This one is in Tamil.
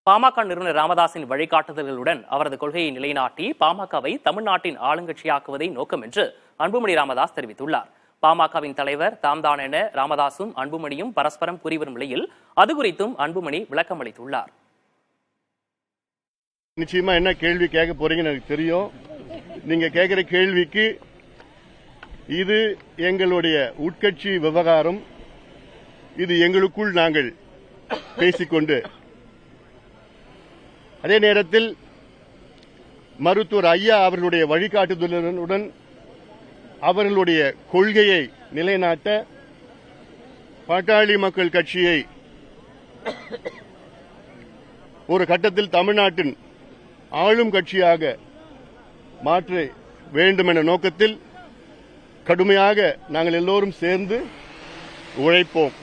பாமக நிறுவனர் ராமதாசின் வழிகாட்டுதல்களுடன் அவரது கொள்கையை நிலைநாட்டி பாமகவை தமிழ்நாட்டின் ஆளுங்கட்சியாக்குவதை நோக்கம் என்று அன்புமணி ராமதாஸ் தெரிவித்துள்ளார். பாமகவின் தலைவர் தாம்தான் என ராமதாசும் அன்புமணியும் பரஸ்பரம் கூறி வரும் நிலையில் அது குறித்தும் அன்புமணி விளக்கம் அளித்துள்ளார். நிச்சயமா என்ன கேள்வி கேட்க போறீங்கன்னு எனக்கு தெரியும். நீங்க கேட்கிற கேள்விக்கு இது எங்களுடைய உட்கட்சி விவகாரம். இது எங்களுக்குள் நாங்கள் பேசிக்கொண்டு அதே நேரத்தில் மருத்துவர் ஐயா அவர்களுடைய வழிகாட்டுதலுடன் அவர்களுடைய கொள்கையை நிலைநாட்ட பாட்டாளி மக்கள் கட்சியை ஒரு கட்டத்தில் தமிழ்நாட்டின் ஆளும் கட்சியாக மாற்ற வேண்டும் என்ற நோக்கத்தில் கடுமையாக நாங்கள் எல்லோரும் சேர்ந்து உழைப்போம்.